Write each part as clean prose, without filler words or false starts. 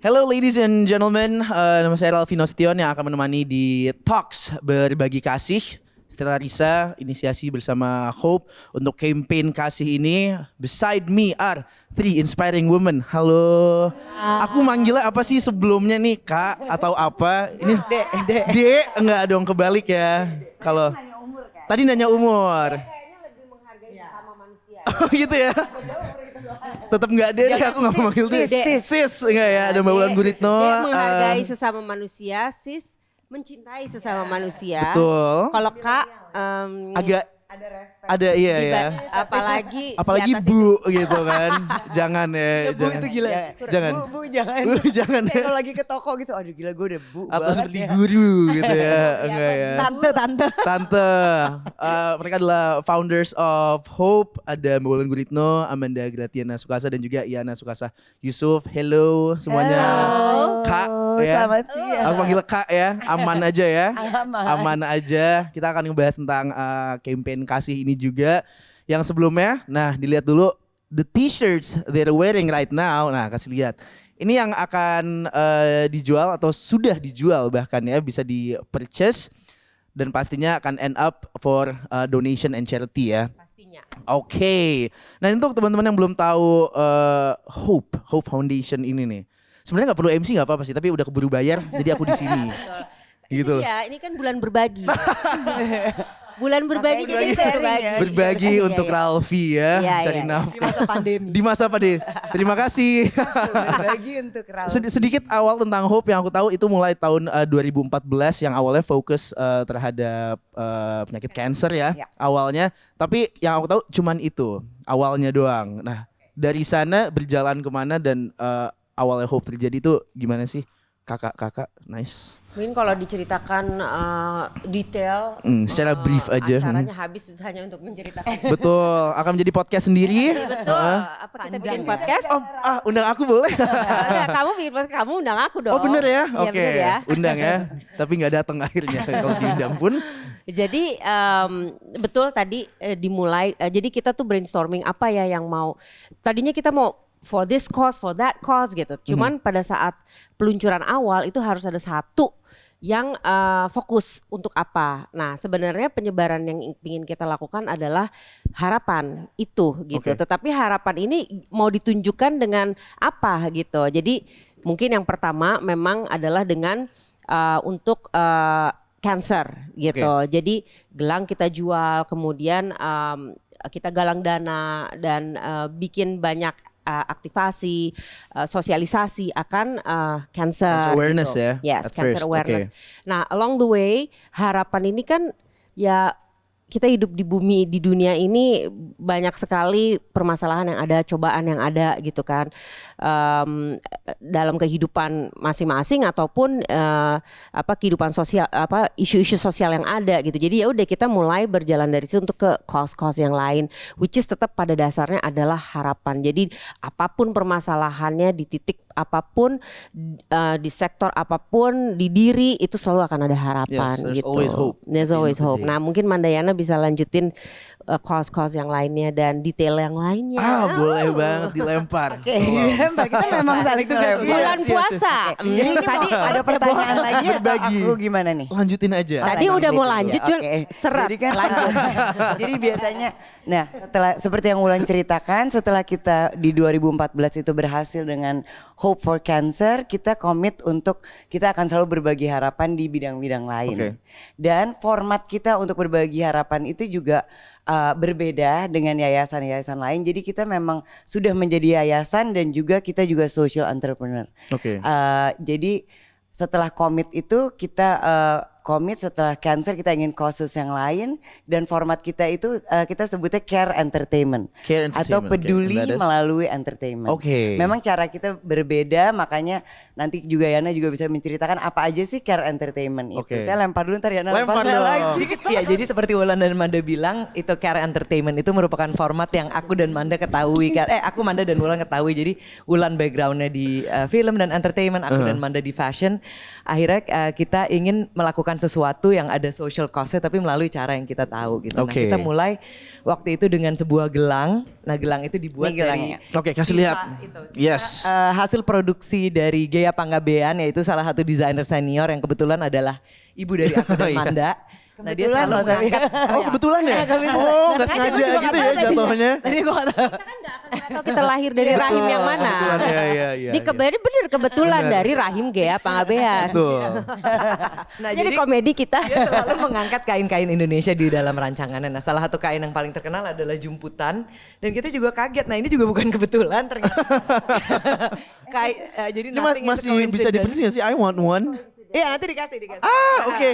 Hello ladies and gentlemen, nama saya Ralfi Nostion yang akan menemani di Talks Berbagi Kasih setelah Risa, inisiasi bersama Hope untuk campaign kasih ini. Beside me are three inspiring women. Halo, aku manggilnya apa sih sebelumnya nih, Kak atau apa? Ini Dek, enggak dong, kebalik ya. Kalau tadi nanya umur. Kayaknya lebih menghargai sesama manusia. Oh gitu ya. Tetap nggak deh, aku nggak mau manggil sis, enggak ya, ada Mbak Wulan Guritno. Menghargai sesama manusia, sis mencintai sesama manusia. Betul. Kalau Kak Agak ada iya ya. apalagi Apalagi di atas Bu gitu kan. Jangan ya, Bu jangan. itu gila. Jangan. Bu jangan. Bu, jangan. Kayak kalau lagi ke toko gitu, aduh gila gue udah bu Atau banget seperti ya. guru gitu ya. Enggak ya. Tante. Tante, mereka adalah founders of Hope. Ada Mbak Wulan Guritno, Amanda Gratiana Sukasa dan juga Iana Sukasa Yusuf. Hello semuanya. Halo. Kak ya. Selamat siang. Aku panggil Kak ya, aman aja ya. Aman. Aman aja. Kita akan ngebahas tentang campaign kasih ini juga. Yang sebelumnya, nah dilihat dulu the t-shirts they're wearing right now. Nah kasih lihat. Ini yang akan dijual atau sudah dijual bahkan ya, bisa di-purchase. Dan pastinya akan end up for donation and charity ya. pastinya. Oke. Nah untuk teman-teman yang belum tahu Hope Foundation ini nih. Sebenarnya nggak perlu MC nggak apa-apa sih, tapi udah keburu bayar, jadi aku di sini. Betul. Gitu. Ya, ini kan bulan berbagi. Bulan berbagi Makanya jadi berbagi. berbagi. Berbagi Iya, untuk iya. Ralfi ya, Iya, cari iya. Di nafkah. masa pandemi. Di masa pandemi. Terima kasih. Berbagi untuk Ralfi. Sedikit awal tentang Hope yang aku tahu itu mulai tahun 2014 yang awalnya fokus terhadap penyakit cancer ya Ya. awalnya. Tapi yang aku tahu cuman itu awalnya doang. Nah dari sana berjalan kemana dan awalnya Hope terjadi itu gimana sih? Kakak, nice. Mungkin kalau diceritakan detail, Secara brief aja. acaranya habis itu hanya untuk menceritakan. Betul, akan menjadi podcast sendiri. Betul. Apa kita bikin podcast? Undang aku boleh? Udah, kamu bikin podcast, kamu undang aku dong. Oh bener ya? Iya, Oke, bener ya. undang ya. Tapi nggak datang akhirnya. Kalau diundang pun. Jadi betul tadi dimulai. Jadi kita tuh brainstorming apa ya yang mau. Tadinya kita mau for this cause, for that cause gitu. Cuman pada saat peluncuran awal itu harus ada satu yang fokus untuk apa. Nah sebenarnya penyebaran yang ingin kita lakukan adalah harapan itu gitu. Oke. Tetapi harapan ini mau ditunjukkan dengan apa gitu. Jadi mungkin yang pertama memang adalah dengan untuk cancer gitu. Jadi gelang kita jual, kemudian kita galang dana dan bikin banyak aktivasi, sosialisasi akan cancer. Cancer awareness gitu. ya, Yes, at cancer first, awareness. oke. Nah, along the way harapan ini kan ya kita hidup di bumi di dunia ini banyak sekali permasalahan yang ada, cobaan yang ada gitu kan dalam kehidupan masing-masing ataupun kehidupan sosial isu-isu sosial yang ada gitu. Jadi ya udah kita mulai berjalan dari situ untuk ke cause-cause yang lain, which is tetap pada dasarnya adalah harapan. Jadi apapun permasalahannya di titik apapun di sektor apapun di diri itu selalu akan ada harapan Yes, there's gitu. always hope There's at the end always of the hope. day. Nah mungkin Mandayana bisa lanjutin cause-cause yang lainnya dan detail yang lainnya. Boleh banget dilempar. Oke, dilempar. Kita memang saling dilempar. Bulan Yes, yes, puasa. Jadi ini Tadi ada pertanyaan lagi atau Berbagi. aku gimana nih? Lanjutin aja. Tadi udah mau lanjut, cuman Oke. seret. Jadi kan Lanjut. Jadi biasanya, nah setelah seperti yang Wulan ceritakan, setelah kita di 2014 itu berhasil dengan Hope for Cancer, kita komit untuk kita akan selalu berbagi harapan di bidang-bidang lain. Oke. Dan format kita untuk berbagi harapan itu juga berbeda dengan yayasan-yayasan lain. Jadi kita memang sudah menjadi yayasan dan juga kita juga social entrepreneur. Oke. Jadi setelah komit itu kita komit setelah cancer kita ingin causes yang lain dan format kita itu kita sebutnya care entertainment, Care atau entertainment, peduli okay. And that is- melalui entertainment. Oke. Memang cara kita berbeda, makanya nanti juga Yana juga bisa menceritakan apa aja sih care entertainment itu. Oke. Saya lempar dulu ntar Yana Lempar saya dong. lagi. Iya, jadi seperti Wulan dan Manda bilang, itu Care Entertainment itu merupakan format yang aku dan Manda ketahui kan. Aku Manda dan Wulan ketahui. Jadi Wulan backgroundnya di film dan entertainment, aku dan Manda di fashion. Akhirnya kita ingin melakukan sesuatu yang ada social cost-nya tapi melalui cara yang kita tahu gitu. Nah, Oke. kita mulai waktu itu dengan sebuah gelang. Nah, gelang itu dibuat Ini dari gelangnya. Oke, kasih sisa lihat. Yes. hasil produksi dari Gea Panggabean, yaitu salah satu desainer senior yang kebetulan adalah ibu dari aku dan Iya. Manda. Nah, dia Kebetulan selalu loh, tapi. mengangkat. Oh kebetulan ya? Oh nggak sengaja gitu ya jatuhnya. Tadi gue nggak tahu. Kita kan nggak akan pernah tahu kita lahir dari rahim yang mana. Kebetulan, iya. Ini bener kebetulan dari rahim Gea Panggabean. Betul. Nah, Jadi komedi kita. dia selalu mengangkat kain-kain Indonesia di dalam rancangannya. Nah, salah satu kain yang paling terkenal adalah jumputan, dan kita juga kaget. Nah, ini juga bukan kebetulan ternyata. Jadi Ini nothing is a masih bisa coincidence. diprediksi nggak sih? I want one. Iya, nanti dikasih. Oke.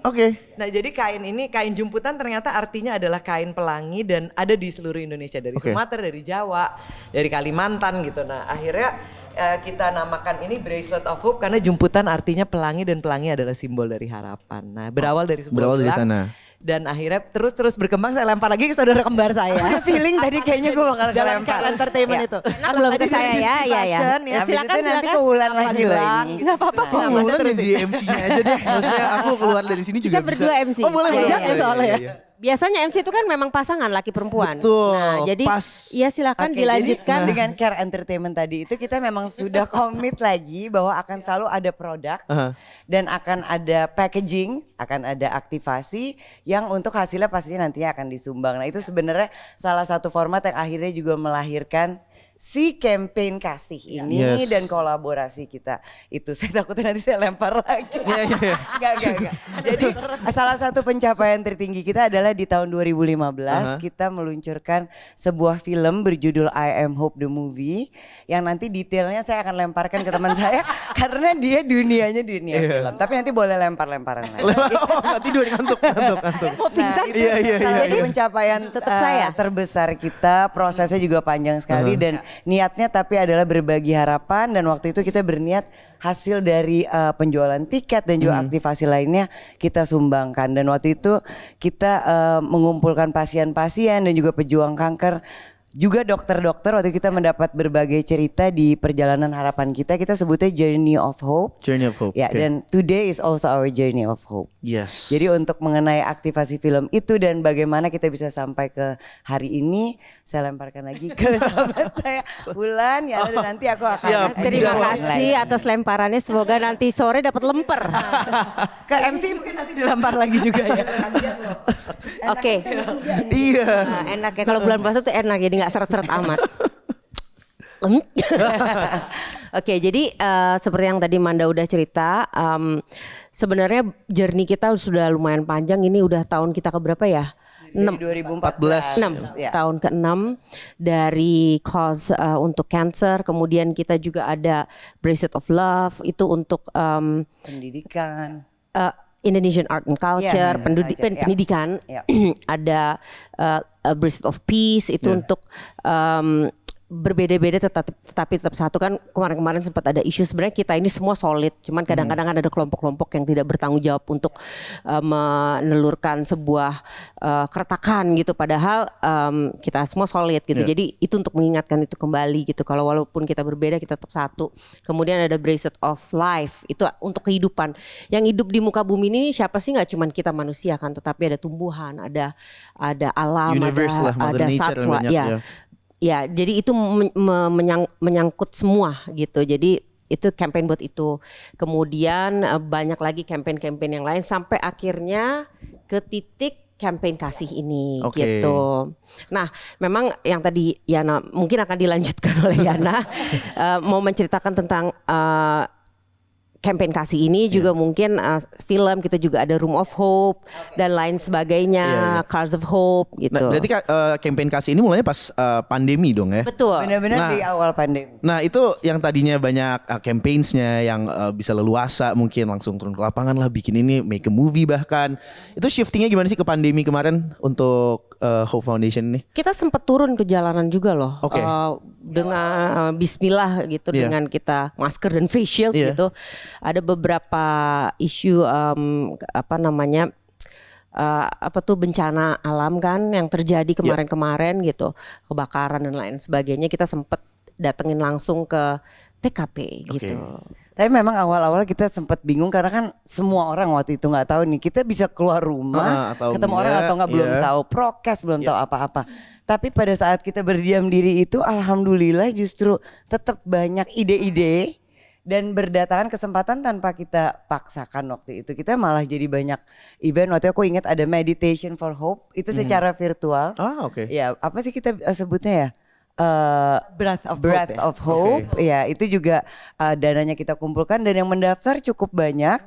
Oke. Nah, jadi kain ini, kain jumputan ternyata artinya adalah kain pelangi dan ada di seluruh Indonesia, dari Oke. Sumatera, dari Jawa, dari Kalimantan gitu. Nah, akhirnya kita namakan ini Bracelet of Hope karena jumputan artinya pelangi dan pelangi adalah simbol dari harapan. Nah, berawal dari sebuah Berawal dari gelang, sana. dan akhirnya terus berkembang. Saya lempar lagi ke saudara kembar saya. Ada feeling tadi kayaknya gue bakal Dalam kelempar. entertainment Ya. itu. Enak belum ke saya ya, ya. Fashion, ya. Habis Silakan, itu nanti silakan. ke Wulan lagi loh Gelang. ini. Nggak apa-apa Kok kok. Wulan jadi MC-nya aja deh. Maksudnya aku keluar dari sini juga Kita bisa. berdua MC. Oh boleh Iya, boleh. iya, soalnya ya. Iya. Biasanya MC itu kan memang pasangan laki perempuan. Betul, Nah, jadi pas. ya silakan Oke, dilanjutkan. jadi dengan Care Entertainment tadi itu kita memang sudah komit lagi bahwa akan selalu ada produk Aha. dan akan ada packaging, akan ada aktivasi yang untuk hasilnya pastinya nantinya akan disumbang. Nah itu sebenarnya salah satu format yang akhirnya juga melahirkan si campaign kasih ini Yes. dan kolaborasi kita. Itu saya takutnya nanti saya lempar lagi. Iya. Enggak. Jadi salah satu pencapaian tertinggi kita adalah di tahun 2015 kita meluncurkan sebuah film berjudul I Am Hope the Movie yang nanti detailnya saya akan lemparkan ke teman saya karena dia dunianya dunia Iya. film. Tapi nanti boleh lempar-lemparan lagi. Oh nggak tidur ngantuk. Mau pingsan. Itu Iya. salah Jadi satu pencapaian tetap saya. terbesar kita, prosesnya juga panjang sekali dan niatnya tapi adalah berbagi harapan dan waktu itu kita berniat hasil dari penjualan tiket dan juga aktivasi lainnya kita sumbangkan dan waktu itu kita mengumpulkan pasien-pasien dan juga pejuang kanker. Juga dokter-dokter waktu kita mendapat berbagai cerita di perjalanan harapan kita sebutnya Journey of Hope. Journey of Hope. Ya, Oke. dan today is also our journey of hope. Yes. Jadi untuk mengenai aktivasi film itu dan bagaimana kita bisa sampai ke hari ini, saya lemparkan lagi ke sahabat saya Wulan ya dan nanti aku akan Siap. kasih Terima jawaban kasih lain. atas lemparannya. Semoga nanti sore dapat lemper. Ke MC mungkin nanti dilempar lagi juga ya. Oke. Iya. Nah, enak ya kalau bulan puasa tuh enak jadi nggak seret-seret amat. Oke, jadi seperti yang tadi Manda udah cerita, sebenarnya journey kita sudah lumayan panjang. Ini udah tahun kita keberapa ya? Dari 2014. 6 Ya. tahun ke-6 dari cause untuk cancer, kemudian kita juga ada Bracelet of Love itu untuk Pendidikan. Indonesian Art and Culture, Ya, pendidikan. Ya. Ada Bracelet of Peace itu untuk berbeda-beda tetapi tetap satu. Kan kemarin-kemarin sempat ada isu sebenarnya kita ini semua solid, cuman kadang-kadang ada kelompok-kelompok yang tidak bertanggung jawab untuk menelurkan sebuah keretakan gitu, padahal kita semua solid gitu. Jadi itu untuk mengingatkan itu kembali gitu, kalau walaupun kita berbeda kita tetap satu. Kemudian ada Bracelet of Life itu untuk kehidupan. Yang hidup di muka bumi ini siapa sih, nggak cuman kita manusia kan, tetapi ada tumbuhan, ada alam, Universe lah, Mother ada Nature satwa banyak, ya. ya. Ya, jadi itu menyangkut semua gitu. Jadi itu campaign buat itu. Kemudian banyak lagi campaign-campaign yang lain sampai akhirnya ke titik campaign kasih ini Oke. gitu. Nah, memang yang tadi Yana mungkin akan dilanjutkan oleh Yana mau menceritakan tentang campaign kasih ini juga mungkin film kita juga ada Room of Hope dan lain sebagainya, Iya. Cars of Hope gitu. Nah, berarti campaign kasih ini mulainya pas pandemi dong ya? Betul. Benar-benar Nah. di awal pandemi. Nah itu yang tadinya banyak campaigns-nya yang bisa leluasa mungkin langsung turun ke lapangan lah bikin ini make a movie bahkan. Itu shiftingnya gimana sih ke pandemi kemarin untuk Hope Foundation ini? Kita sempat turun ke jalanan juga loh, Oke. dengan Bismillah gitu, Iya. dengan kita masker dan face shield Iya. gitu. Ada beberapa isu bencana alam kan yang terjadi kemarin-kemarin gitu, kebakaran dan lain sebagainya. Kita sempat datengin langsung ke TKP gitu. Tapi memang awal-awal kita sempat bingung karena kan semua orang waktu itu nggak tahu nih kita bisa keluar rumah, atau ketemu orang enggak, atau nggak, belum iya. tahu prokes, belum tahu apa-apa. Tapi pada saat kita berdiam diri itu, alhamdulillah justru tetap banyak ide-ide dan berdatangan kesempatan tanpa kita paksakan waktu itu. Kita malah jadi banyak event. Waktu itu aku ingat ada Meditation for Hope, itu secara virtual. Oke. Ya, apa sih kita sebutnya ya? Breath of Breath Hope ya? of Hope, ya itu juga dananya kita kumpulkan dan yang mendaftar cukup banyak.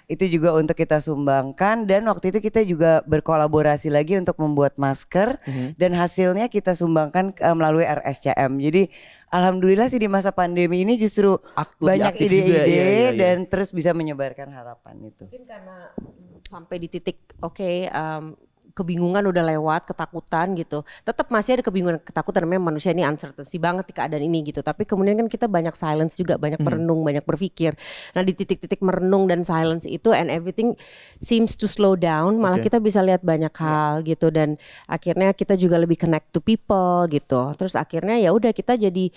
Itu juga untuk kita sumbangkan dan waktu itu kita juga berkolaborasi lagi untuk membuat masker dan hasilnya kita sumbangkan melalui RSCM. Jadi alhamdulillah sih di masa pandemi ini justru Lebih banyak aktif juga, ide-ide iya. dan terus bisa menyebarkan harapan itu. Mungkin karena sampai di titik kebingungan udah lewat, ketakutan gitu. Tetap masih ada kebingungan, ketakutan, namanya manusia ini uncertainty banget di keadaan ini gitu. Tapi kemudian kan kita banyak silence juga, banyak merenung, banyak berpikir. Nah di titik-titik merenung dan silence itu and everything seems to slow down, malah kita bisa lihat banyak hal gitu dan akhirnya kita juga lebih connect to people gitu. Terus akhirnya ya udah kita jadi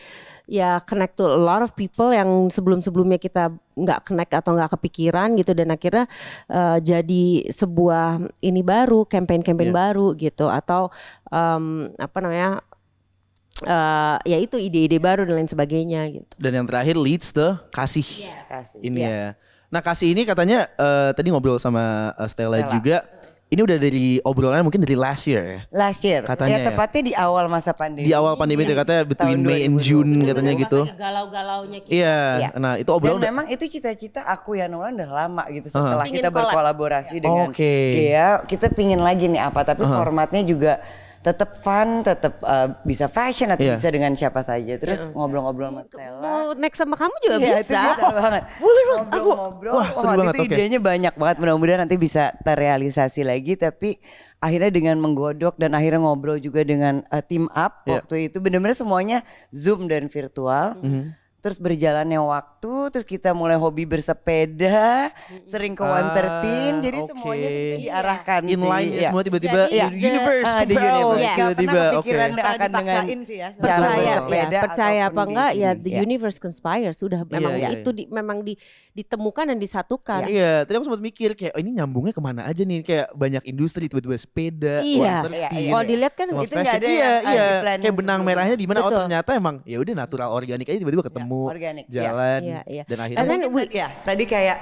ya connect to a lot of people yang sebelum-sebelumnya kita nggak connect atau nggak kepikiran gitu dan akhirnya jadi sebuah ini baru, campaign baru gitu atau ya itu ide-ide baru dan lain sebagainya gitu. Dan yang terakhir leads the kasih. Kasih. Ini ya. Nah kasih ini katanya tadi ngobrol sama Stella juga. Ini udah dari obrolan mungkin dari last year ya. Last year, Katanya ya. tepatnya di awal masa pandemi. Di awal pandemi itu katanya between Tahun May and 2020. June katanya gitu. Galau-galaunya kita. Iya. Iya. Nah itu Dan obrolan. memang itu cita-cita aku ya Nolan udah lama gitu setelah Pingin kita collab. berkolaborasi dengan Oke. Gea, kita pingin lagi nih apa tapi formatnya juga tetap fun, tetap bisa fashion atau Iya. bisa dengan siapa saja. Terus ngobrol-ngobrol sama Stella. Mau next sama kamu juga Iya, itu bisa. bisa banget. Boleh banget, aku- Ngobrol-ngobrol. wah, seru waktu banget, itu oke. idenya banyak banget. Mudah-mudahan nanti bisa terrealisasi lagi. Tapi akhirnya dengan menggodok dan akhirnya ngobrol juga dengan team up. Iya. Waktu itu benar-benar semuanya Zoom dan virtual. Terus berjalannya waktu, terus kita mulai hobi bersepeda, sering ke 113, jadi oke. semuanya tuh kita diarahkan In sih. line ya Iya. semua tiba-tiba Jadi, the universe the compels universe. Iya. Gak pernah tiba-tiba. Oke. kepikiran Pernah akan dengan dipaksain sih ya. cara Percaya bersepeda ya, percaya apa ataupun enggak ya begini. the Iya. universe conspires sudah memang iya, itu memang ditemukan dan disatukan. Iya, tadi aku sempat mikir kayak ini nyambungnya kemana aja nih, kayak banyak industri tiba-tiba sepeda, Iya. 113, Kalau dilihat kan sama itu nggak fashion. ada Iya, yang iya. di-planning Kayak benang sebelumnya. merahnya di mana? Oh Betul. ternyata emang ya udah natural organik aja tiba-tiba ketemu, organik, iya. jalan, Iya, iya. dan And akhirnya then Ya, tadi kayak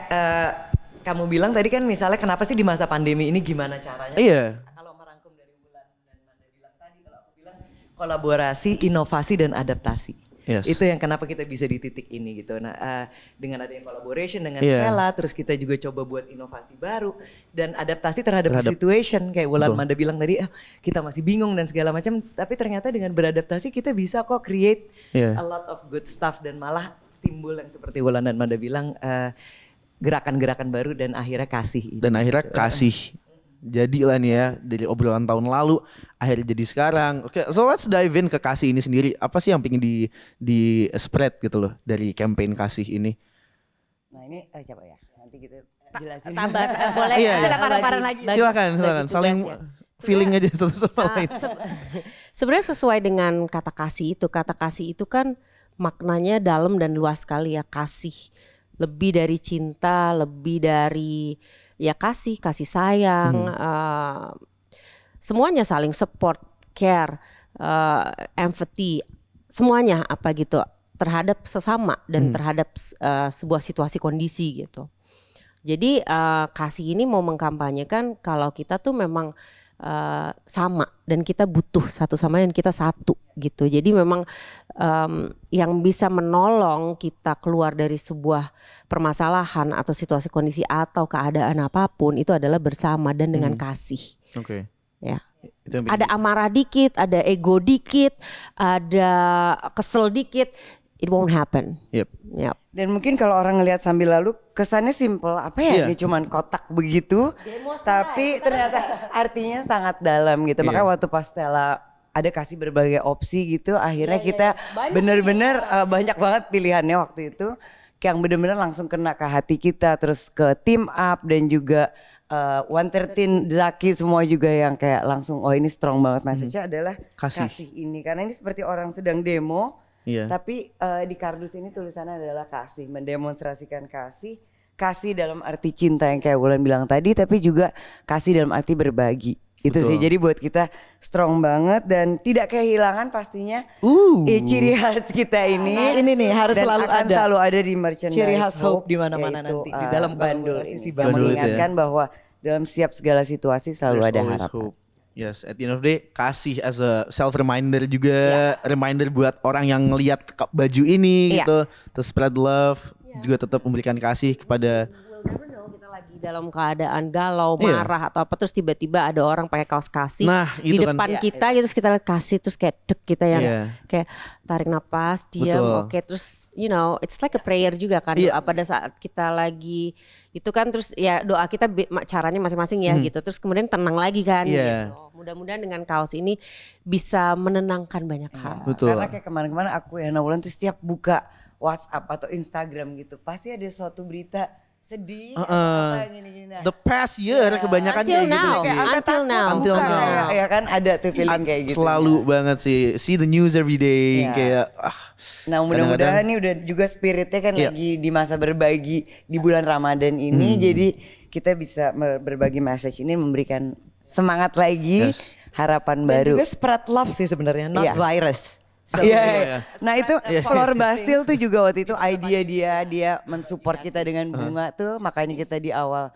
kamu bilang tadi kan misalnya kenapa sih di masa pandemi ini gimana caranya? iya, Kalau merangkum dari Wulan dan Manda bilang tadi, kalau aku bilang kolaborasi, inovasi dan adaptasi. Yes. Itu yang kenapa kita bisa di titik ini gitu. Nah, dengan adanya collaboration dengan Iya. Stella, terus kita juga coba buat inovasi baru dan adaptasi terhadap Terhadap- situation. Kayak Wulan Betul. Manda bilang tadi, kita masih bingung dan segala macam. Tapi ternyata dengan beradaptasi kita bisa kok create Iya. a lot of good stuff dan malah timbul yang seperti Wulan dan Manda bilang gerakan-gerakan baru dan akhirnya kasih. dan akhirnya kasih. Jadilah nih ya dari obrolan tahun lalu akhirnya jadi sekarang. Oke, so let's dive in ke kasih ini sendiri. Apa sih yang pengen di spread gitu loh dari campaign kasih ini? Nah ini coba ya, nanti kita jelasin. tambah boleh Iya, iya. paran-paran lagi. Silakan, saling feeling aja satu sama lain. Sebenarnya sesuai dengan kata kasih itu kan maknanya dalam dan luas sekali ya, kasih. Lebih dari cinta, lebih dari ya kasih sayang, semuanya saling support, care, empathy, semuanya apa gitu terhadap sesama dan terhadap sebuah situasi kondisi gitu. Jadi kasih ini mau mengkampanyekan kalau kita tuh memang sama dan kita butuh satu sama lain, kita satu gitu. Jadi memang yang bisa menolong kita keluar dari sebuah permasalahan atau situasi kondisi atau keadaan apapun itu adalah bersama dan dengan kasih. Oke. Ya. Itu yang Ada amarah dikit, ada ego dikit, ada kesel dikit, it won't happen. Yep. Yep. Dan mungkin kalau orang ngelihat sambil lalu kesannya simple, apa ya Iya. ini cuman kotak begitu, tapi ternyata artinya sangat dalam gitu. Iya. Makanya waktu pas Stella ada kasih berbagai opsi gitu, akhirnya Iya, kita Banyak bener-bener banyak banget pilihannya waktu itu, yang bener-bener langsung kena ke hati kita, terus ke team up dan juga 113 Zaki semua juga yang kayak langsung oh ini strong banget message-nya adalah Kasih. kasih ini, karena ini seperti orang sedang demo. Iya. Tapi di kardus ini tulisannya adalah kasih, mendemonstrasikan kasih dalam arti cinta yang kayak Wulan bilang tadi, tapi juga kasih dalam arti berbagi. Itu Betul. sih, jadi buat kita strong banget dan tidak kehilangan pastinya ciri khas kita ini. Nah, ini nih harus dan selalu akan ada. selalu ada di merchandise Ciri khas Hope di mana-mana yaitu, nanti, di dalam bandul kolaborasi ini. si Yang bandul itu ya. mengingatkan bahwa dalam setiap segala situasi selalu There's ada always harapan. hope. Yes, at the end of the day kasih as a self reminder juga, reminder buat orang yang ngelihat baju ini Iya. gitu, to spread love, juga tetap memberikan kasih kepada. We'll never know kita lagi dalam keadaan galau, Iya. marah atau apa, terus tiba-tiba ada orang pakai kaos kasih Nah, di itu kan. depan kita gitu, terus kita lihat kasih, terus kayak dek kita yang Iya. kayak tarik napas, diam, Betul. oke, terus you know it's like a prayer juga kan, Iya. doa pada saat kita lagi itu kan, terus ya doa kita caranya masing-masing ya gitu, terus kemudian tenang lagi kan Iya. gitu. Mudah-mudahan dengan kaos ini bisa menenangkan banyak hal. Betul. Karena kayak kemarin-kemarin aku ya Wulan tuh setiap buka WhatsApp atau Instagram gitu pasti ada suatu berita sedih atau apa yang gini-gini. Nah, The past year kebanyakan Until kayak gitu now. sih. kayak sampai Until takut now. Until buka, now. Ya kan ada tuh feeling kayak gitu. Selalu banget sih. See the news every day Iya. kayak Nah mudah-mudahan nih udah juga spiritnya kan Iya. lagi di masa berbagi di bulan Ramadan ini. Jadi kita bisa berbagi message ini, memberikan semangat lagi, Yes. harapan Dan baru. juga spread love sih sebenarnya, not Iya. virus. So, Iya, iya. iya. Nah itu Flor Bastille tuh juga waktu itu idea dia mensupport kita dengan bunga tuh, makanya kita di awal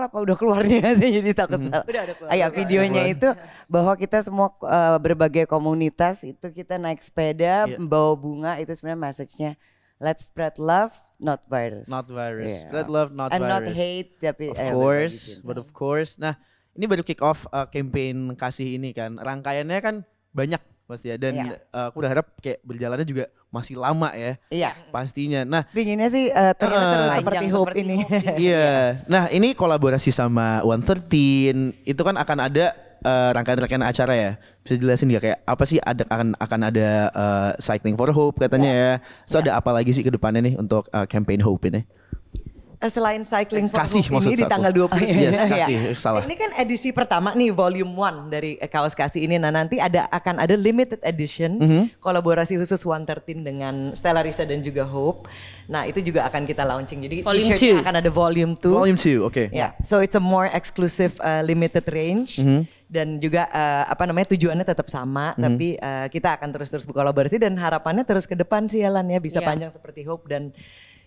apa udah keluarnya sih, jadi takut salah. Udah keluar. Iya, videonya itu bahwa kita semua berbagai komunitas itu kita naik sepeda Iya. bawa bunga, itu sebenarnya message-nya let's spread love not virus. not virus. Iya. Spread love, not And not virus. hate, tapi Of course, but of course. Nah, ini baru kick off campaign kasih ini kan. Rangkaiannya kan banyak pasti ya, dan Iya. aku udah harap kayak berjalannya juga masih lama ya. Iya. Pastinya. Nah, Pinginnya sih terus seperti seperti Hope Hope ini. iya. Nah, ini kolaborasi sama 113. Itu kan akan ada rangkaian-rangkaian acara ya. Bisa jelasin nggak kayak apa sih akan ada Cycling for Hope katanya ya. So ada apa lagi sih ke depannya nih untuk campaign Hope ini? Selain Cycling for Kasih Hope maksud ini di aku. tanggal 20. Yes, Iya. kasih. Salah. Ini kan edisi pertama nih, volume 1 dari kaos kasih ini. Nah nanti akan ada limited edition, kolaborasi khusus 113 dengan Stella Risa dan juga Hope. Nah itu juga akan kita launching. Jadi Volume t-shirtnya 2. akan ada volume 2. Volume 2, oke. Ya, so it's a more exclusive limited range. Dan juga tujuannya tetap sama, tapi kita akan terus berkolaborasi dan harapannya terus ke depan sih Yalan ya, bisa Iya. panjang seperti Hope dan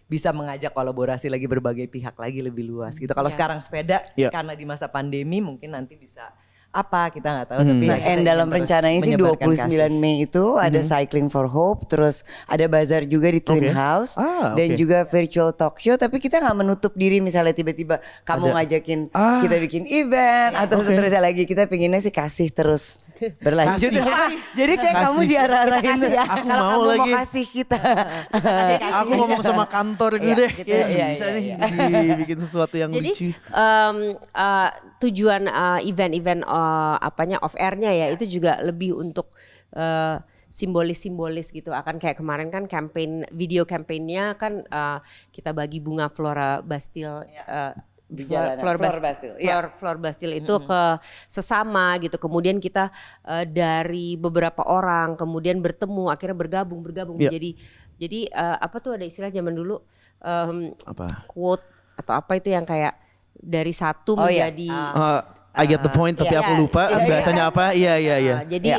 bisa mengajak kolaborasi lagi berbagai pihak lagi lebih luas gitu. Kalau Iya. sekarang sepeda Iya. karena di masa pandemi mungkin nanti bisa apa kita nggak tahu, tapi Nah, kita and ingin dalam terus rencananya sih menyebarkan 29 kasih. Mei itu ada Cycling for Hope, terus ada bazar juga di Twin Oke. House, Ah, dan oke. juga virtual talk show. Tapi kita nggak menutup diri misalnya tiba-tiba kamu Ada. ngajakin Ah. kita bikin event atau seterusnya lagi. Kita pinginnya sih kasih terus berlanjut. Kasih. Jadi kayak Kasih. kamu diarah-arahin Kita kasih ya. kalau Aku kamu mau mau lagi. kasih kita. Aku ngomong sama kantor gitu Iya, deh. kita- Kayak iya, bisa iya, nih iya. dibikin sesuatu yang Jadi lucu. tujuan event-event apanya off airnya ya itu juga lebih untuk simbolis-simbolis gitu. Akan kayak kemarin kan video campaignnya kan kita bagi bunga Flora Bastille Di jalanan, Flor Bastille, iya. Flor Bastille itu ke sesama gitu. Kemudian kita dari beberapa orang kemudian bertemu akhirnya bergabung Iya. jadi apa tuh ada istilah zaman dulu Apa? quote atau apa itu yang kayak dari satu Oh, iya. menjadi I get the point tapi iya, aku lupa iya, iya. bahasanya apa. Iya iya iya. jadi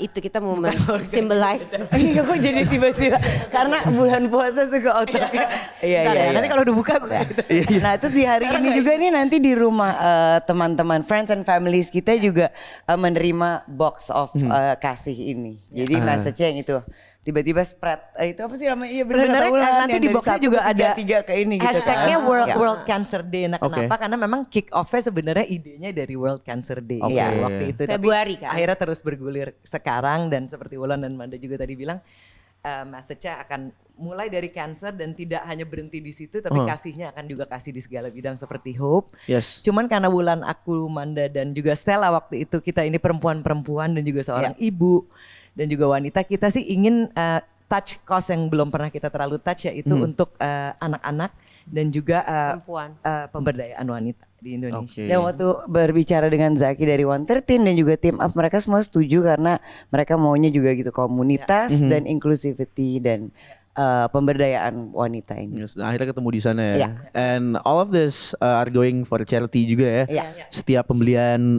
itu kita mau symbolize Iya kok jadi tiba-tiba karena bulan puasa suka otaknya. Iya Bentar iya. ya, iya. nanti kalau udah buka gue Nah itu di hari ini juga nih nanti di rumah teman-teman friends and families kita juga menerima box of kasih ini. Jadi message-nya yang itu tiba-tiba spread itu apa sih namanya? Iya benar sebenarnya kata Wulan, nanti yang di dari boxnya 1 juga ke ada 3 ke ini gitu hashtagnya kan. World Ya. World Cancer Day. Nah, Oke. kenapa? Karena memang kick off-nya sebenarnya idenya dari World Cancer Day Oke. waktu itu. Tapi Februari kan? akhirnya terus bergulir sekarang dan seperti Wulan dan Manda juga tadi bilang message-nya akan mulai dari cancer dan tidak hanya berhenti di situ tapi kasihnya akan juga kasih di segala bidang seperti Hope. Yes. Cuman karena Wulan, aku, Manda dan juga Stella waktu itu kita ini perempuan-perempuan dan juga seorang ibu dan juga wanita, kita sih ingin touch cause yang belum pernah kita terlalu touch yaitu untuk anak-anak dan juga Perempuan. pemberdayaan wanita. di Indonesia. Oke. Dan waktu berbicara dengan Zaki dari 113 dan juga tim up, mereka semua setuju karena mereka maunya juga gitu komunitas dan inclusivity dan pemberdayaan wanita ini. Yes, nah, akhirnya ketemu di sana ya. Iya. And all of this are going for charity juga ya. Iya. Setiap pembelian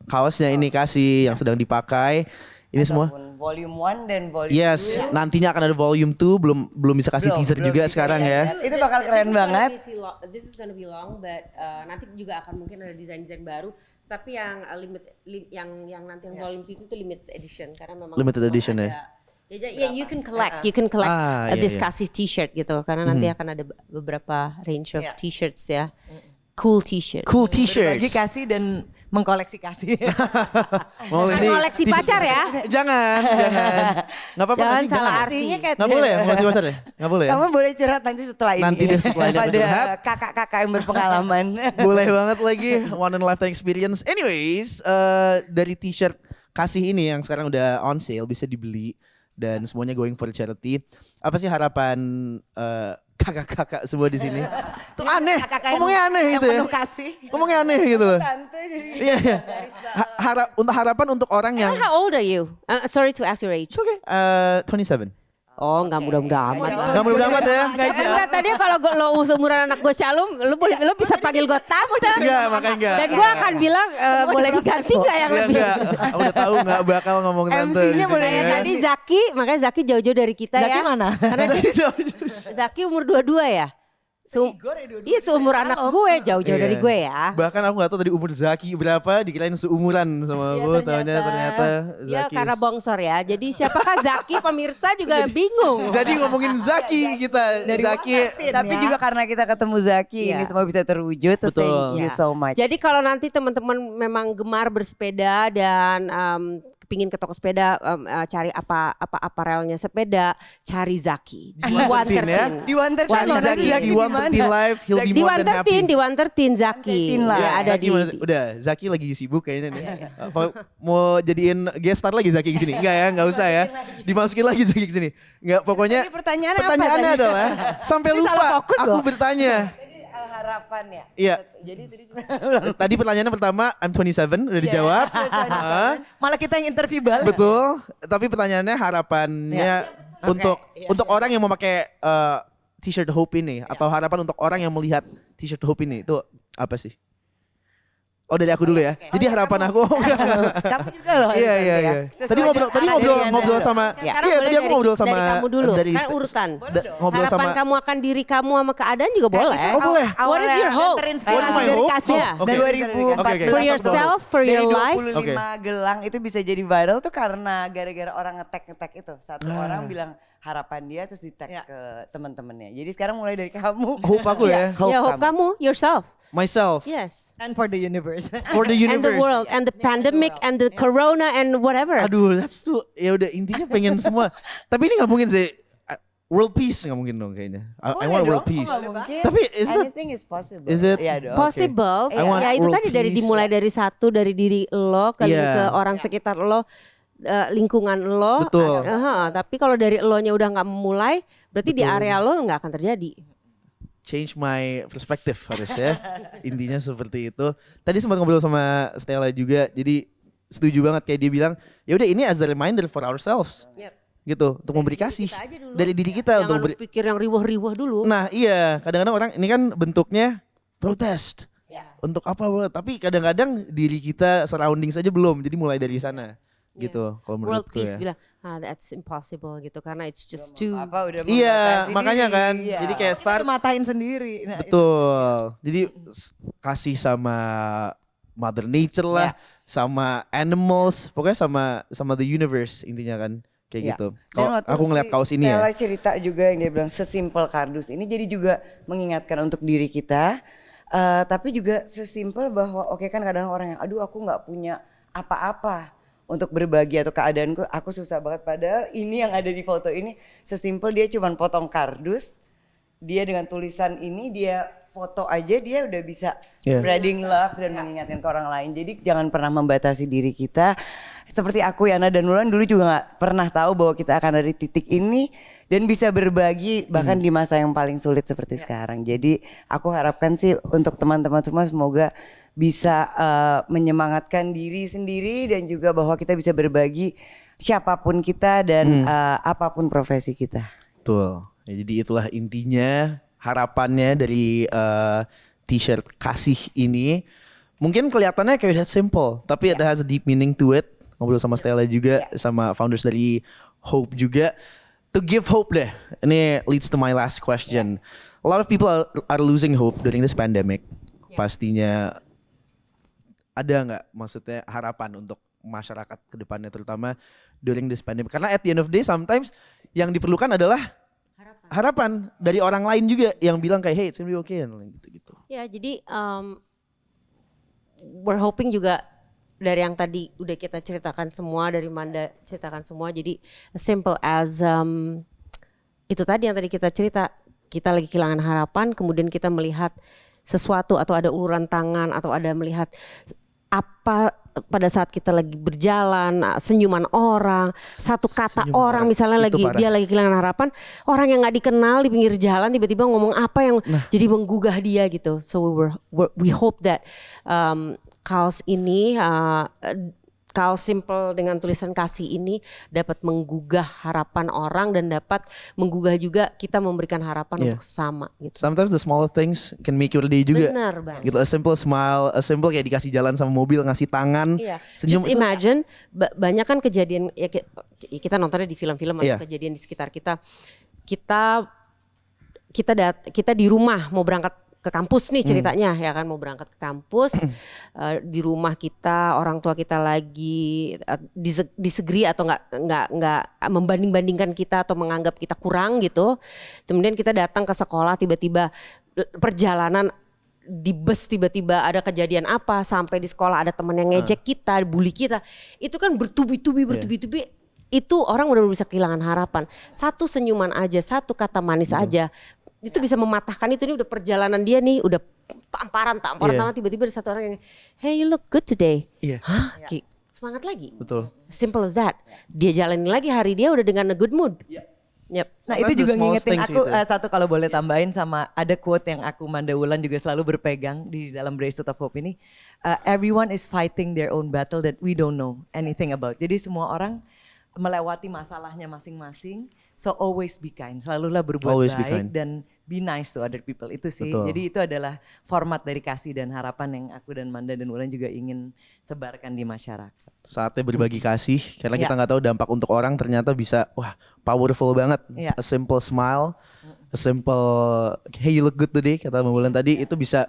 kaosnya ini kasih yang sedang dipakai. Ini semua. Ataupun volume 1 dan volume 2. Yes, nantinya akan ada volume 2, belum bisa kasih teaser juga bisa sekarang ya. Itu bakal keren banget. This is gonna be long, but nanti juga akan mungkin ada desain-desain baru. Tapi yang yang nanti yang volume itu tuh limited edition karena memang Limited edition ya. Ya, you can collect Ah, iya, this iya. kasih t-shirt gitu karena nanti akan ada beberapa range of t-shirts ya. Cool t-shirt. Cool Berbagi t-shirts. kasih dan mengkoleksi kasih. Mau Koleksi pacar ya. Jangan. Nggak apa-apa Jangan nggak sih? salah Jangan. arti. Nggak boleh ya mau kasih pacar ya? Nggak boleh ya? Kamu boleh curhat nanti setelah ini. Nanti deh setelah ini aku Pada curhat. kakak-kakak yang berpengalaman. Boleh banget lagi, one in a lifetime experience. Anyways, dari t-shirt kasih ini yang sekarang udah on sale bisa dibeli dan semuanya going for charity. Apa sih harapan kakak-kakak semua di sini? Tuh aneh, ngomongnya aneh gitu ya. Penuh kasih. Ngomongnya aneh gitu loh. Tante jadi. Iya, iya. Untuk harapan untuk orang yang How old are you? Sorry to ask your age. It's okay. 27. Oh, nggak mudah-mudah amat. Gak mudah amat ya. Enggak, tadi kalau lo seumuran anak gue Shalom, lo bisa panggil gue tante. Enggak, makanya enggak. Dan gue akan bilang boleh diganti nggak yang Enggak, lebih? enggak. Udah tahu enggak bakal ngomong tante. MC-nya di sini boleh ya. Kayak tadi Zaki, makanya Zaki jauh-jauh dari kita Zaki ya. mana? Karena Zaki umur 22 ya. Iya seumur anak gue, jauh-jauh dari Iya. gue ya. Bahkan aku gak tahu tadi umur Zaki berapa, dikirain seumuran sama Iya, gue, ternyata Ya Zaki. karena bongsor ya. Jadi siapakah Zaki pemirsa juga bingung. Jadi ngomongin Zaki kita, Zaki. Tapi juga karena kita ketemu Zaki Iya. ini semua bisa terwujud. So Betul. thank you Ya. so much. Jadi kalau nanti teman-teman memang gemar bersepeda dan kepingin ke toko sepeda cari apa aparelnya sepeda, cari Zaki di 113 ya. di Wonder Cari Channel Zaki di 113 Live, he'll be Di more than happy. 113 Zaki. 113 Live. Ya ada Zaki di udah, Zaki lagi sibuk kayaknya nih. Apa, mau jadiin guest star lagi Zaki ke sini? Enggak ya, enggak usah ya. Dimasukin lagi Zaki ke sini. Enggak, pokoknya Tadi pertanyaannya apa pertanyaannya tadi? adalah sampai Ini salah lupa fokus aku loh. bertanya. harapan ya. Iya. Jadi tadi Tadi pertanyaannya pertama, I'm 27, udah dijawab. Hah? Malah kita yang interview balik. Betul. Tapi pertanyaannya harapannya untuk orang yang mau pakai t-shirt Hope ini atau harapan untuk orang yang melihat t-shirt Hope ini itu apa sih? Oh dari aku dulu ya. Jadi harapan aku. kamu juga loh. Iya iya ya. iya. Tadi Sesuai dengan ngobrol sama. Sekarang Iya boleh tadi aku ngobrol sama dari kamu dulu. dari Kan urutan. ngobrol Harapan sama. kamu akan diri kamu sama keadaan juga boleh. Oh, boleh. What is your hope? What is my dari hope? kasih Oh, oke. dari Oke, oke. 2014 For yourself, for your life. Dari 25 Oke. gelang itu bisa jadi viral tuh karena gara-gara orang ngetek itu. Satu orang bilang harapan dia terus di tag ke teman-temannya. Jadi sekarang mulai dari kamu. Hope aku ya. Ya, hope kamu yourself. Myself. Yes. And for the universe. For the And the universe. world and the pandemic and the corona and whatever. Aduh, that's tuh ya udah intinya pengen semua. Tapi ini nggak mungkin sih. World peace nggak mungkin dong kayaknya. I want world peace. Tapi is that Anything is possible. is it- Iya dong. Possible. I want Ya itu world tadi dari peace. dimulai dari satu dari diri lo ke, Iya. ke orang sekitar lo. Lingkungan lo. Betul. Tapi kalau dari elonya udah nggak memulai, berarti di area lo nggak akan terjadi. Change my perspective harus ya. Intinya seperti itu. Tadi sempat ngobrol sama Stella juga. Jadi setuju banget kayak dia bilang, ya udah ini as a reminder for ourselves. Gitu, untuk memberi kasih kita aja dulu. dari diri kita Jangan untuk lu pikir yang riwah-riwah dulu. Nah, iya, kadang-kadang orang ini kan bentuknya protest. Untuk apa? Bro? Tapi kadang-kadang diri kita surrounding saja belum. Jadi mulai dari sana. Gitu kalau World menurutku peace ya. bilang, that's impossible gitu karena it's just too. Apa udah Iya, membatasi makanya diri. kan. Iya. Jadi kayak start Matain sendiri. Nah, betul. Jadi kasih sama Mother Nature lah, sama animals, pokoknya sama the universe intinya kan. Kayak Iya. gitu. Dan Kalau waktu aku ngeliat si kaos ini ya. Stella cerita juga yang dia bilang sesimpel kardus ini jadi juga mengingatkan untuk diri kita. Tapi juga sesimpel bahwa oke kan kadang orang yang aduh aku nggak punya apa-apa untuk berbagi atau keadaanku aku susah banget, padahal ini yang ada di foto ini sesimpel dia cuman potong kardus, dia dengan tulisan ini dia foto aja dia udah bisa Yeah. spreading love dan mengingatkan ke orang lain. Jadi jangan pernah membatasi diri kita. Seperti aku, Yana dan Wulan dulu juga gak pernah tahu bahwa kita akan ada di titik ini dan bisa berbagi bahkan di masa yang paling sulit seperti sekarang. Jadi aku harapkan sih untuk teman-teman semua semoga bisa menyemangatkan diri sendiri dan juga bahwa kita bisa berbagi siapapun kita dan apapun profesi kita. Betul. Ya, jadi itulah intinya harapannya dari t-shirt kasih ini. Mungkin kelihatannya kayak that simple, tapi it has a deep meaning to it. Ngobrol sama Stella juga, sama founders dari Hope juga. To give hope deh, ini leads to my last question. A lot of people are losing hope during this pandemic. Pastinya ada nggak maksudnya harapan untuk masyarakat ke depannya terutama during this pandemic? Karena at the end of the day sometimes yang diperlukan adalah harapan dari orang lain juga yang bilang kayak hey it's gonna be okay gitu-gitu. Ya, jadi we're hoping juga dari yang tadi udah kita ceritakan semua, dari Manda ceritakan semua, jadi as simple as itu tadi yang tadi kita cerita, kita lagi kehilangan harapan, kemudian kita melihat sesuatu atau ada uluran tangan atau ada melihat apa pada saat kita lagi berjalan, senyuman orang, satu kata Senyuman orang orang, misalnya itu lagi parah. dia lagi kehilangan harapan, orang yang nggak dikenal di pinggir jalan tiba-tiba ngomong apa yang jadi menggugah dia gitu. So we hope that kaos ini kaos simple dengan tulisan kasih ini dapat menggugah harapan orang dan dapat menggugah juga kita memberikan harapan untuk sesama gitu. Sometimes the small things can make your day juga. Benar banget. Gitu, a simple smile, a simple kayak dikasih jalan sama mobil, ngasih tangan, Iya. senyum Just itu. imagine banyak kan kejadian ya kita nontonnya di film-film atau Iya. kejadian di sekitar kita. Kita di rumah mau berangkat ke kampus nih ceritanya ya kan, mau berangkat ke kampus di rumah kita orang tua kita lagi disagree atau nggak membanding-bandingkan kita atau menganggap kita kurang gitu, kemudian kita datang ke sekolah tiba-tiba perjalanan di bus tiba-tiba ada kejadian apa, sampai di sekolah ada teman yang ngejek kita, bully kita, itu kan bertubi-tubi itu orang udah bisa kehilangan harapan. Satu senyuman aja, satu kata manis aja itu bisa mematahkan itu. Nih udah perjalanan dia nih udah tamparan tiba-tiba ada satu orang yang hey you look good today. Iya. Hah? Semangat lagi. Betul. Simple as that. Dia jalanin lagi hari dia udah dengan a good mood. Yep. Nah Sometimes itu juga the smallest ngingetin things aku gitu. satu kalau boleh tambahin sama ada quote yang aku Manda Wulan juga selalu berpegang di dalam Bracelet of Hope ini. Everyone is fighting their own battle that we don't know anything about. Jadi semua orang melewati masalahnya masing-masing. So always be kind, selalulah berbuat Always be baik kind. dan be nice to other people. Itu sih. Betul. Jadi itu adalah format dari kasih dan harapan yang aku dan Manda dan Wulan juga ingin sebarkan di masyarakat. Saatnya berbagi kasih karena kita Ya. nggak tahu dampak untuk orang ternyata bisa wah powerful banget. Ya. A simple smile, a simple hey you look good today kata Mbak Wulan tadi itu bisa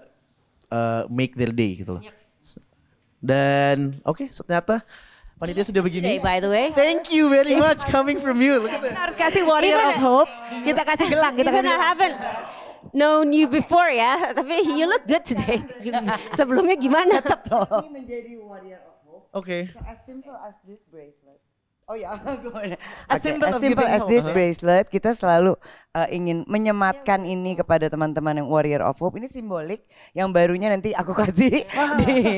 make their day gitu loh. Dan oke, ternyata panitia sudah begini. Today, by the way. Thank you very much coming from you. Look at that. Kita harus kasih warrior of hope. Kita kasih gelang. Kita Even kasih. I haven't known you before ya, tapi you look good today. Sebelumnya gimana? Ini menjadi warrior of hope. Oke. So as simple as this bracelet. Oh ya, A symbol as of simple giving as hope. this bracelet, kita selalu ingin menyematkan ini kepada teman-teman yang warrior of hope. Ini simbolik, yang barunya nanti aku kasih.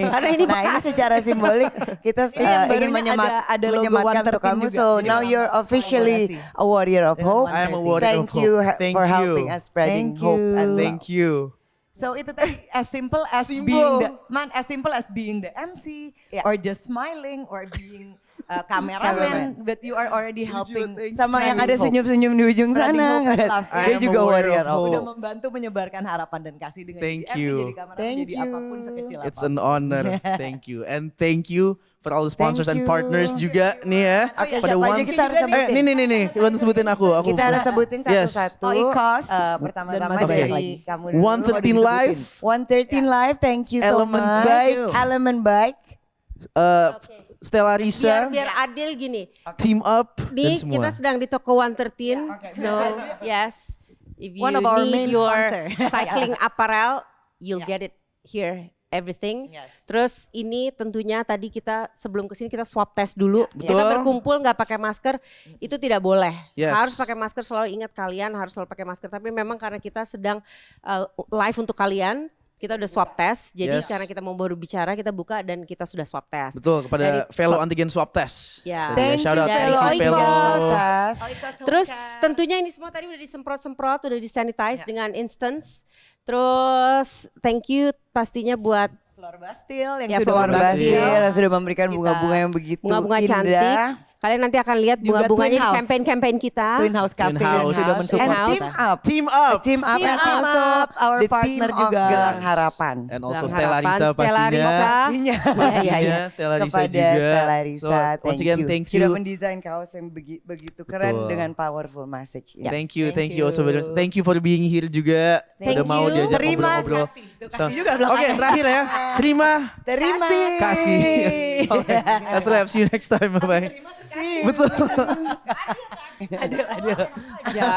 Karena ini Nah ini bekas. secara simbolik kita Ini yang ingin barunya ada logo menyematkan 113 untuk kamu. juga. So Jadi now memang you're officially kolaborasi. a warrior of hope. I am a warrior Thank of you hope. Thank for you. helping us spreading Thank hope you. and love. Thank you. So itu tadi as simple as Simple. being the MC Yeah. or just smiling or being cameraman, but you are already helping. Sama yang ada spreading hope. senyum-senyum di ujung Spreading sana. hope and love. I Dia am juga a warrior warrior of of hope. hope. Udah membantu menyebarkan harapan dan kasih dengan Thank jadi MC, you. jadi kameraman, Thank jadi you. apapun sekecil It's apapun. an honor. Thank you. And thank you for all the sponsors Thank and you. partners juga nih ya. Oke, siapa aja kita harus sebutin. Nih. Kita sebutin aku. Kita harus sebutin Yes. satu-satu. Oh, Ikos. Pertama-tama Dan dari masih lagi. kamu dulu. 113 Live. 113 Live, thank you so Element much. Bike. Element Bike. Stella Risa, Biar adil gini. Team Up dan Nih semua. kita sedang di toko 113. So yes, if you One of our need main your sponsor. cycling apparel, you'll get it here everything. Yes. Terus ini tentunya tadi kita sebelum kesini kita swab test dulu. Betul. Kita berkumpul nggak pakai masker itu tidak boleh. Yes. Harus pakai masker, selalu ingat kalian harus selalu pakai masker. Tapi memang karena kita sedang live untuk kalian, kita udah swab test. Jadi Yes. karena kita mau baru bicara, kita buka dan kita sudah swab test. Betul, kepada Dari Velo swab- Antigen Swab Test. Ya. Jadi, shout out, Dari thank you, Velo. Oikos. Terus tentunya ini semua tadi udah disemprot-semprot, udah disanitize dengan instance. Terus thank you pastinya buat Flor Bastil yang Ya, sudah Flor Flor Bastil. Bastil yang sudah memberikan Kita- bunga-bunga yang begitu bunga-bunga indah. cantik. Kalian nanti akan lihat Juga bunga-bunganya Twin di House. campaign-campaign kita. Twin House Cafe Twin yang House. sudah And mensupport House. team kita. up. Team up. Team up Team and up. also Our the partner team juga. of Gelang Harapan. And also Gelang Stella Harapan, Risa Stella pastinya. Risa. Pastinya. Iya, iya. Stella Risa Kepada juga. Stella Risa, So, once again, thank you. Sudah mendesain kaos yang begitu keren Betul. dengan powerful message. Ya. Thank you Thank also you. Thank you for being here juga. Thank Udah mau you. diajak Terima ngobrol-ngobrol. kasih. Tuh, kasih juga belakangnya. Oke, terakhir ya. Terima Terima kasih. Alright, that's all. See you next time. Bye bye. Betul. Aduh. Ya.